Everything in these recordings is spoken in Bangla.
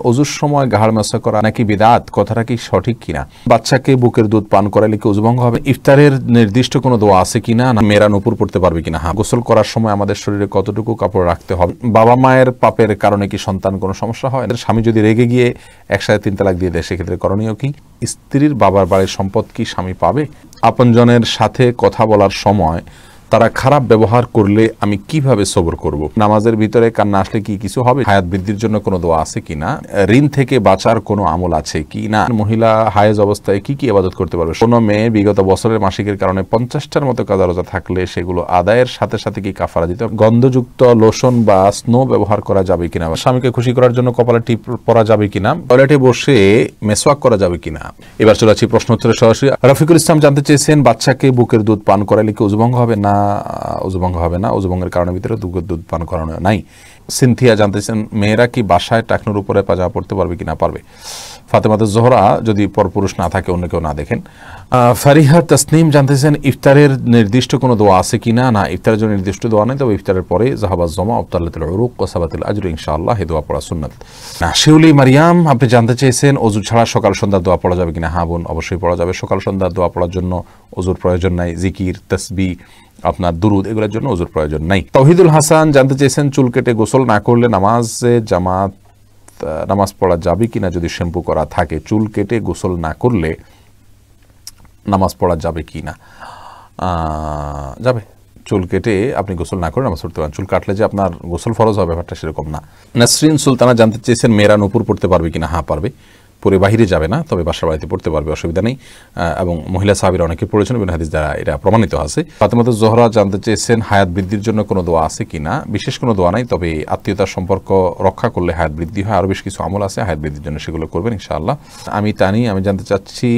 অজুর সময় ঘাড় মাসা করা নাকি বিদআত, কথাটা কি সঠিক কিনা? বাচ্চাকে বুকের দুধ পান করালে কি ওযু ভঙ্গ হবে? ইফতারের নির্দিষ্ট কোনো দোয়া আছে কিনা? না মেয়েরা নুপুর পড়তে পারবে কিনা? হ্যাঁ, গোসল করার সময় আমাদের শরীরে কতটুকু কাপড় রাখতে হবে? বাবা মায়ের পাপের কারণে কি সন্তান কোনো সমস্যা হয়? স্বামী যদি রেগে গিয়ে একসাথে 3 তালাক দিয়ে দেয়, সেক্ষেত্রে করণীয় কি? স্ত্রীর বাবার বাড়ির সম্পদ কি স্বামী পাবে? আপনজনের সাথে কথা বলার সময় তারা খারাপ ব্যবহার করলে আমি কিভাবে সবর করব? নামাজের ভিতরে কান্না আসলে কি কিছু হবে? হায়াত বৃদ্ধির জন্য কোনো দোয়া আছে কিনা? ঋণ থেকে বাঁচার কোনো আমল আছে কি না? মহিলা হায়েজ অবস্থায় কি কি ইবাদত করতে পারবে? কোনো মেয়ে বিগত বছরের মাসিকের কারণে 50টার মতো কাজা রোজা থাকলে সেগুলো আদায়ের সাথে সাথে কি কাফারা দিতে হবে? গন্ধযুক্ত লোশন বা স্নো ব্যবহার করা যাবে কিনা? স্বামীকে খুশি করার জন্য কপালে টিপ পরা যাবে কিনা? টয়লেটে বসে মেসওয়াক করা যাবে কিনা? এবার চলে আসছি প্রশ্ন উত্তরে সরাসরি। রফিকুল ইসলাম জানতে চেয়েছেন, বাচ্চাকে বুকের দুধ পান করালে কি ওযু ভঙ্গ হবে? না, ওযু ভঙ্গ হবে না। ওযু ভঙ্গের কারণের ভিতরে বুকের দুধ পান করানো নাই। সিনথিয়া জানতেছেন, মেয়েরা কি বাসায় টাকনুর উপরে পাজামা পড়তে পারবে কিনা? পারবে। ফাতেমাতুজ জোহরা যদি পরপুরুষ না থাকে, অন্য কেউ না দেখেন। ফারিহা তাসনিম জানতেছেন, ইফতারের নির্দিষ্ট কোনো দোয়া আছে কিনা? না, ইফতারের জন্য নির্দিষ্ট দোয়া নেই, তবে ইফতারের পরে জাহাবাজ জমা আবতালাতুল উরুক ওয়া সাবাতুল আজর ইনশাআল্লাহ এই দোয়া পড়া সুন্নাত। না, শিউলি মারিয়াম আপনি জানতে চেয়েছেন, ওযু ছাড়া সকাল সন্ধ্যা দোয়া পড়া যাবে কিনা? হ্যাঁ বোন, অবশ্যই পড়া যাবে। সকাল সন্ধ্যা দোয়া পড়ার জন্য ওযুর প্রয়োজন নাই। জিকির, তাসবিহ, আপনার দুরুদ, এগুলোর জন্য ওযুর প্রয়োজন নাই। তাওহিদুল হাসান জানতে চেয়েছেন, চুল কেটে গোসল না করলে নামাজ পড়া যাবে কিনা যদি শ্যাম্পু করা থাকে? চুল কেটে গোসল না করলে নামাজ পড়া যাবে কিনা? যাবে। চুল কেটে আপনি গোসল না করে নামাজ পড়তে পারেন। চুল কাটলে যে আপনার গোসল ফরজ হবে ব্যাপারটা সেরকম না। নাসরিন সুলতানা জানতে চেয়েছেন, মেয়েরা নুপুর পড়তে পারবে কিনা? হ্যাঁ পারবে। পরে বাহিরে যাবে না, তবে বাসার বাড়িতে পড়তে পারবে, অসুবিধা নেই। এবং মহিলা সাহাবীরা অনেকে পড়েছেন, ইবনে হাদিস দ্বারা এটা প্রমাণিত আছে। ফাতেমাতুজ জোহরা জানতে চেয়েছেন, হায়াত বৃদ্ধির জন্য কোনো দোয়া আছে কিনা? বিশেষ কোনো দোয়া নাই, তবে আত্মীয়তার সম্পর্ক রক্ষা করলে হায়াত বৃদ্ধি হয়। আরও বেশ কিছু আমল আছে হায়াত বৃদ্ধির জন্য, সেগুলো করবেন ইনশাআল্লাহ। আমি জানতে চাচ্ছি,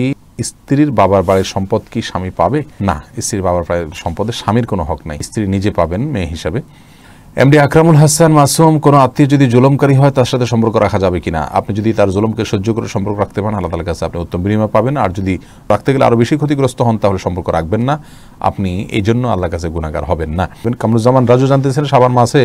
স্ত্রীর বাবার বাড়ির সম্পদ কি স্বামী পাবে? না, স্ত্রীর বাবার বাড়ির সম্পদে স্বামীর কোনো হক নাই, স্ত্রী নিজে পাবেন মেয়ে হিসাবে। এমডি আকরামুল হাসান মাসুম, কোনো আত্মীয় যদি জুলুমকারী হয় তার সাথে সম্পর্ক রাখা যাবে কিনা? আপনি যদি তার জুলুমকে সহ্য করে সম্পর্ক রাখতে পারেন, আল্লাহ তাআলার কাছে আপনি উত্তম বিনিময় পাবেন। আর যদি রাখতে গেলে আরও বেশি ক্ষতিগ্রস্ত হন, তাহলে সম্পর্ক রাখবেন না, আপনি এই জন্য আল্লাহর কাছে গুনাহগার হবেন না। কামরুজ্জামান রাজু জানতেছেন, শাবান মাসে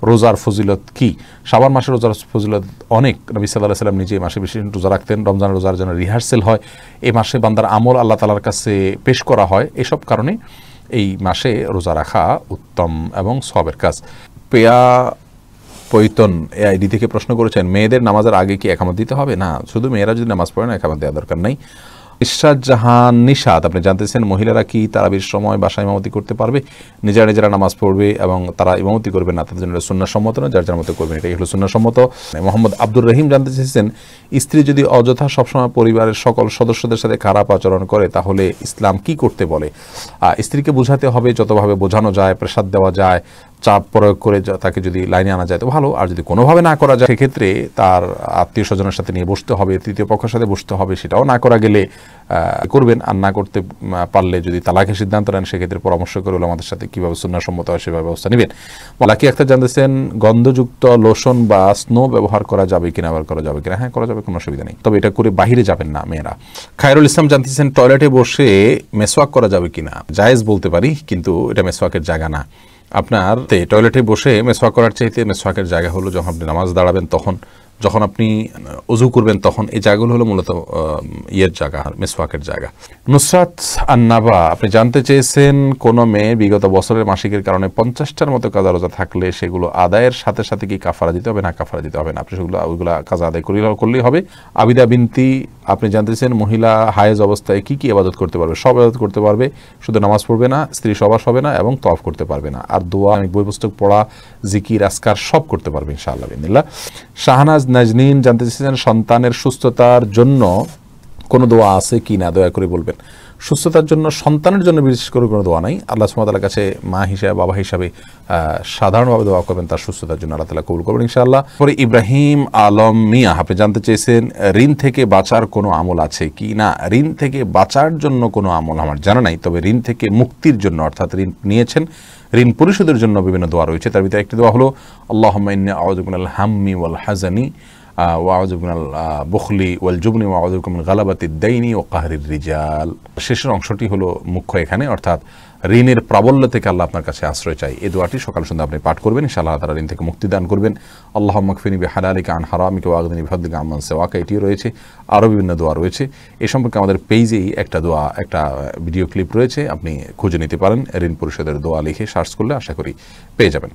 রোজার ফজিলত কি? শাবান মাসে রোজার ফজিলত অনেক। নবী সাল্লাল্লাহু আলাইহি ওয়াসাল্লাম নিজে মাসে বেশি রোজা রাখতেন। রমজান রোজার জন্য রিহার্সেল হয়, এই মাসে বান্দার আমল আল্লাহ তাআলার কাছে পেশ করা হয়। এসব কারণে এই মাসে রোজা রাখা উত্তম এবং সওয়াবের কাজ। পেয়া পৈতন এআইডি থেকে প্রশ্ন করেছেন, মেয়েদের নামাজের আগে কি একামত দিতে হবে? না, শুধু মেয়েরা যদি নামাজ পড়ে না, একামত দেওয়ার দরকার নেই। ইশরাত জাহান নিশাত আপনি জানতেছেন, মহিলারা কি তারাবির সময় বাসায় ইমামতি করতে পারবে? নিজেরা নামাজ পড়বে এবং তারা ইমামতি করবে না, তাদের জন্য সুন্নাহসম্মত না, যার যার মতো করবেন, এটাই হলো সুন্নাহসম্মত। মোহাম্মদ আব্দুর রহিম জানতে চেয়েছেন, স্ত্রী যদি অযথা সবসময় পরিবারের সকল সদস্যদের সাথে খারাপ আচরণ করে, তাহলে ইসলাম কি করতে বলে? স্ত্রীকে বোঝাতে হবে, যতভাবে বোঝানো যায়, প্রেসার দেওয়া যায়, চাপ প্রয়োগ করে তাকে যদি লাইনে আনা যায় তো ভালো। আর যদি কোনোভাবে না করা যায়, সেক্ষেত্রে তার আত্মীয় স্বজনের সাথে নিয়ে বসতে হবে, তৃতীয় পক্ষের সাথে বসতে হবে। সেটাও না করা গেলে করবেন, আর না করতে পারলে যদি তালাকের সিদ্ধান্ত নেন, সেক্ষেত্রে পরামর্শ করে আমাদের সাথে কীভাবে সুন্নাহসম্মত হয় সেভাবে ব্যবস্থা নেবেন। লাকি আক্তার জানতেছেন, গন্ধযুক্ত লোশন বা স্নো ব্যবহার করা যাবে কিনা? ব্যবহার করা যাবে কিনা? হ্যাঁ, করা যাবে, কোনো অসুবিধা নেই, তবে এটা করে বাহিরে যাবেন না মেয়েরা। খায়রুল ইসলাম জানতেছেন, টয়লেটে বসে মেসওয়াক করা যাবে কিনা? জায়েজ বলতে পারি, কিন্তু এটা মেসওয়াকের জায়গা না। আপনার টয়লেটে বসে মেসওয়াক করার চাইতে মেসওয়াকের জায়গা হলো যখন আপনি নামাজ দাঁড়াবেন, তখন যখন আপনি ওযু করবেন, তখন এই জায়গাগুলো হলো মূলত জায়গা, মেসওয়াকের জায়গা। নুসরাত আন্নাবা আপনি জানতে চেয়েছেন, কোন মেয়ে বিগত বছরের মাসিকের কারণে 50টার মতো কাজা রোজা থাকলে সেগুলো আদায়ের সাথে সাথে কি কাফারা দিতে হবে? না, কাফারা দিতে হবে না, আপনি ওইগুলা কাজা আদায় করলেই হবে। আবিদা বিনতি আপনি জানতে চেয়েছেন, মহিলা হায়েজ অবস্থায় কি কি ইবাদত করতে পারবে? সব ইবাদত করতে পারবে, শুধু নামাজ পড়বে না, স্ত্রী সহবাস হবে না এবং তওয়াফ করতে পারবে না। আর দোয়া, বই পুস্তক পড়া, জিকির, আজকার সব করতে পারবে ইনশাআল্লাহ বিসমিল্লাহ। শাহনাজ নাজনীন জানতে চেয়েছেন, সন্তানের সুস্থতার জন্য কোনো দোয়া আছে কি না, দয়া করে বলবেন। সুস্থতার জন্য, সন্তানের জন্য বিশেষ করে কোনো দোয়া নাই। আল্লাহ সুবহানাহু ওয়া তাআলার কাছে মা হিসেবে, বাবা হিসাবে সাধারণভাবে দোয়া করবেন, তার সুস্থতার জন্য আল্লাহ তাআলা কবুল করবেন ইনশাআল্লাহ। পরে ইব্রাহিম আলম মিয়া আপনি জানতে চেয়েছেন, ঋণ থেকে বাঁচার কোনো আমল আছে কি না? ঋণ থেকে বাঁচার জন্য কোনো আমল আমার জানা নাই, তবে ঋণ থেকে মুক্তির জন্য, অর্থাৎ ঋণ নিয়েছেন, ঋণ পরিশোধের জন্য বিভিন্ন দোয়া রয়েছে। তার ভিতরে একটি দোয়া হলো, আল্লাহুম্মা ইন্নী আউযু বিকা মিনাল হাম্মি ওয়াল হাযানি ওয়া আউযু বিকা মিনাল বুখলি ওয়াল জুবনি ওয়া আউযু বিকা মিন গালাবাতিদ দাইনি ওয়া কাহরির রিজাল। শেষের অংশটি হলো মুখ্য এখানে, অর্থাৎ ঋণের প্রাবল্য থেকে আল্লাহ আপনার কাছে আশ্রয় চাই। এই দোয়াটি সকাল সন্ধ্যা আপনি পাঠ করবেন, ইনশাআল্লাহ তাআলা ঋণ থেকে মুক্তি দান করবেন। আল্লাহুম্মা কফিনি বিহালালিকা আন হারামিকা ওয়াগনিনি বিফদলিকা আম্মান সিওয়াকা, এটিও রয়েছে, আরও বিভিন্ন দোয়া রয়েছে। এই সম্পর্কে আমাদের পেজেই একটা দোয়া, একটা ভিডিও ক্লিপ রয়েছে, আপনি খুঁজে নিতে পারেন। ঋণ পরিশোধের দোয়া লিখে সার্চ করলে আশা করি পেয়ে যাবেন।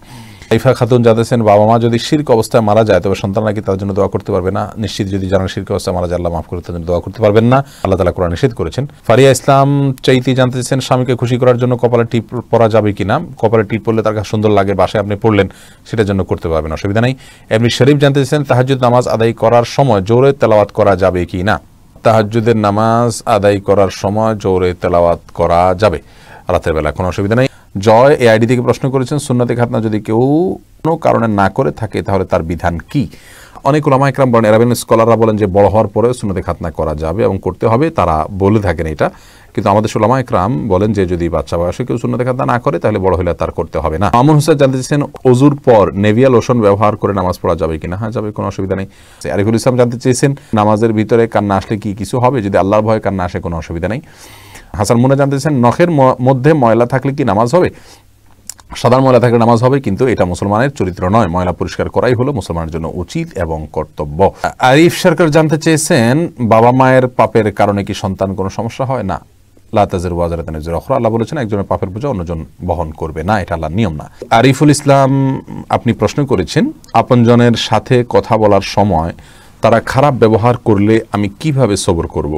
আইফা খাতুন জানাচ্ছেন, বাবা মা যদি শিরক অবস্থায় মারা যায় তবে সন্তান নাকি তার জন্য দোয়া করতে পারবে না? নিশ্চিত যদি জানার শিরক অবস্থায় মারা যায় আল্লাহ মাফ করে তার জন্য দোয়া করতে পারবেন না, আল্লাহ তাআলা কোরআনে নিষেধ করেছেন। ফারিয়া ইসলাম চাইতি জানতে চাইছেন, স্বামীকে খুশি করার জন্য কপালে টিপ পরা যাবে কিনা? কপালে টিপ পরলে তার কাছে সুন্দর লাগে, বাসায় আপনি পড়লেন, সেটার জন্য করতে পারবেন, অসুবিধা নেই। এমনি শরীফ জানতে চাইছেন, তাহাজ্জুদ নামাজ আদায় করার সময় জোরে তেলাওয়াত করা যাবে কি না? তাহাজ্জুদের নামাজ আদায় করার সময় জোরে তেলাওয়াত করা যাবে রাতের বেলা, কোনো অসুবিধা নেই। জয় এই আইডি থেকে প্রশ্ন করেছেন, সুন্নতে খাতনা যদি কেউ কোনো কারণে না করে থাকে তাহলে তার বিধান কি? অনেক উলামা ইকরাম বলেন, আরবিয়ান স্কলাররা বলেন যে বড় হওয়ার পরেও সুন্নতে খাতনা করা যাবে এবং করতে হবে, তারা বলে থাকেন এটা। কিন্তু আমাদের উলামা ইকরাম বলেন যে যদি বাচ্চা বয়সে কেউ সুন্নতে খাতনা না করে তাহলে বড় হলে তার করতে হবে না। মামুন হোসেন জানতে চেয়েছেন, ওযুর পর নেভিয়া লোশন ব্যবহার করে নামাজ পড়া যাবে কিনা? হ্যাঁ, যাবে, কোনো অসুবিধা নেই। আরিফুল ইসলাম জানতে চেয়েছেন, নামাজের ভিতরে কান্না আসলে কি কিছু হবে? যদি আল্লাহর ভয়ে কান্না আসে কোনো অসুবিধা নেই। হাসান মুন্না জানতে চেয়েছেন, নখের মধ্যে ময়লা থাকলে কি নামাজ হবে? সাধারণ ময়লা থাকলে নামাজ হবে, কিন্তু এটা মুসলমানের চরিত্র নয়। ময়লা পরিষ্কার করাই হলো মুসলমানের জন্য উচিত এবং কর্তব্য। আরিফ সরকার জানতে চেয়েছেন, বাবা মায়ের পাপের কারণে কি সন্তান কোনো সমস্যা হয়? না, লা তাজিরু ওয়াজিরাতুন বিজরি উখরা, আল্লাহ বলেছেন একজনের পাপের বোঝা অন্যজন বহন করবে না, এটা আল্লাহর নিয়ম না। আরিফুল ইসলাম আপনি প্রশ্ন করেছেন, আপনজনের সাথে কথা বলার সময় তারা খারাপ ব্যবহার করলে আমি কিভাবে সবর করব?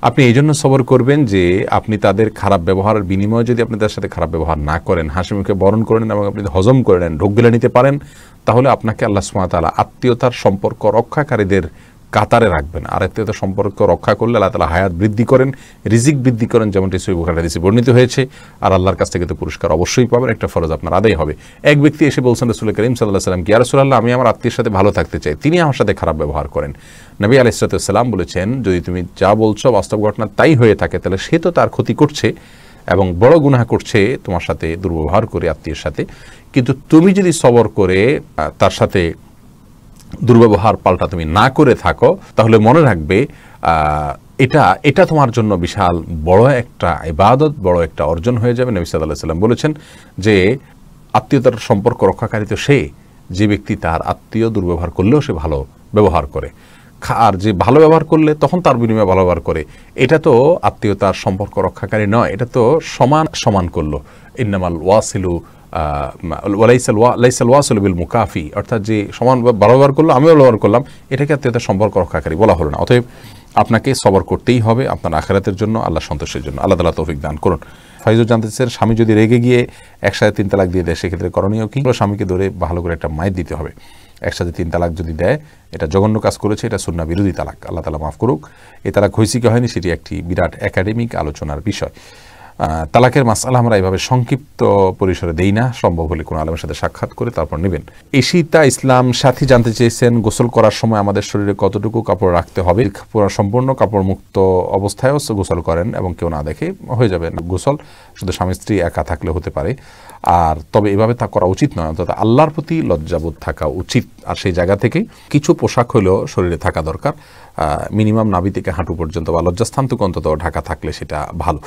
আপনি এই জন্য সবর করবেন যে আপনি তাদের খারাপ ব্যবহারের বিনিময়ে যদি আপনি তাদের সাথে খারাপ ব্যবহার না করেন, হাসি মুখে বরণ করে নেন এবং আপনি হজম করে নেন, ঢোক গিলে নিতে পারেন, তাহলে আপনাকে আল্লাহ সুবহানাহু ওয়া তাআলা আত্মীয়তার সম্পর্ক রক্ষাকারীদের কাতারে রাখবেন। আর আত্মীয়তার সম্পর্ক রক্ষা করলে আল্লাহ তাআলা হায়াত বৃদ্ধি করেন, রিজিক বৃদ্ধি করেন, যেমনটি সহিহ বুখারী হাদিসে বর্ণিত হয়েছে। আর আল্লাহর কাছ থেকে তো পুরস্কার অবশ্যই পাবেন, একটা ফরজ আপনার আদায় হবে। এক ব্যক্তি এসে বলছেন রাসূল করিম সাল্লাল্লাহু আলাইহি ওয়াসাল্লাম, ইয়া রাসূলুল্লাহ, আমি আমার আত্মীয়ের সাথে ভালো থাকতে চাই, তিনি আমার সাথে খারাপ ব্যবহার করেন। নবী আলাইহিস সালাম বলেছেন, যদি তুমি যা বলছো বাস্তব ঘটনা তাই হয়ে থাকে তাহলে সে তো তার ক্ষতি করছে এবং বড় গুনাহ করছে তোমার সাথে দুর্ব্যবহার করে আত্মীয়ের সাথে, কিন্তু তুমি যদি সবর করে তার সাথে দুর্ব্যবহার পাল্টা তুমি না করে থাকো তাহলে মনে রাখবে এটা তোমার জন্য বিশাল বড় একটা ইবাদত, বড় একটা অর্জন হয়ে যাবে। নবী সাল্লাল্লাহু আলাইহি ওয়াসাল্লাম বলেছেন যে আত্মীয়তার সম্পর্ক রক্ষাকারী তো সে যে ব্যক্তি তার আত্মীয় দুর্ব্যবহার করলেও সে ভালো ব্যবহার করে, আর যে ভালো ব্যবহার করলে তখন তার বিনিময়ে ভালো ব্যবহার করে, এটা তো আত্মীয়তার সম্পর্ক রক্ষাকারী নয়, এটা তো সমান করলো। ইন্নামাল ওয়াসিলু লাইসাল ওয়াসিলু বিল মুকাফি, অর্থাৎ যে সমান ভালো ব্যবহার করলো আমিও ব্যবহার করলাম, এটাকে আত্মীয়তার সম্পর্ক রক্ষাকারী বলা হলো না। অতএব আপনাকে সবর করতেই হবে আপনার আখিরাতের জন্য, আল্লাহ সন্তোষের জন্য। আল্লাহ তাআলা তৌফিক দান করুন। ফাইজুর জানতে চাচ্ছেন, স্বামী যদি রেগে গিয়ে একসাথে 3 তালাক দিয়ে দেয় সেক্ষেত্রে করণীয় কি? স্বামীকে ধরে ভালো করে একটা মাইর দিতে হবে। একসাথে 3 তালাক যদি দেয় এটা জঘন্য কাজ করেছে, এটা সুন্নাহ বিরোধী তালাক, আল্লাহ তাআলা মাফ করুক। এই তালাক হয়েছে কি হয়নি সেটি একটি বিরাট একাডেমিক আলোচনার বিষয়। তালাকের মাসআলা আমরা এইভাবে সংক্ষিপ্ত পরিসরে দেই না, সম্ভব হলে কোনো আলেমের সাথে সাক্ষাৎ করে তারপর নেবেন। ঈশিতা ইসলাম সাথী জানতে চেয়েছেন, গোসল করার সময় আমাদের শরীরে কতটুকু কাপড় রাখতে হবে? পুরো সম্পূর্ণ কাপড় মুক্ত অবস্থায়ও গোসল করেন এবং কেউ না দেখে হয়ে যাবে গোসল, শুধু স্বামী স্ত্রী একা থাকলে হতে পারে। আর তবে এভাবে তা করা উচিত নয়, অন্তত আল্লাহর প্রতি লজ্জাবোধ থাকা উচিত। আর সেই জায়গা থেকে কিছু পোশাক হলেও শরীরে থাকা দরকার, মিনিমাম নাভি থেকে হাঁটু পর্যন্ত বা লজ্জাস্থান থেকে অন্তত ঢাকা থাকলে সেটা ভালো।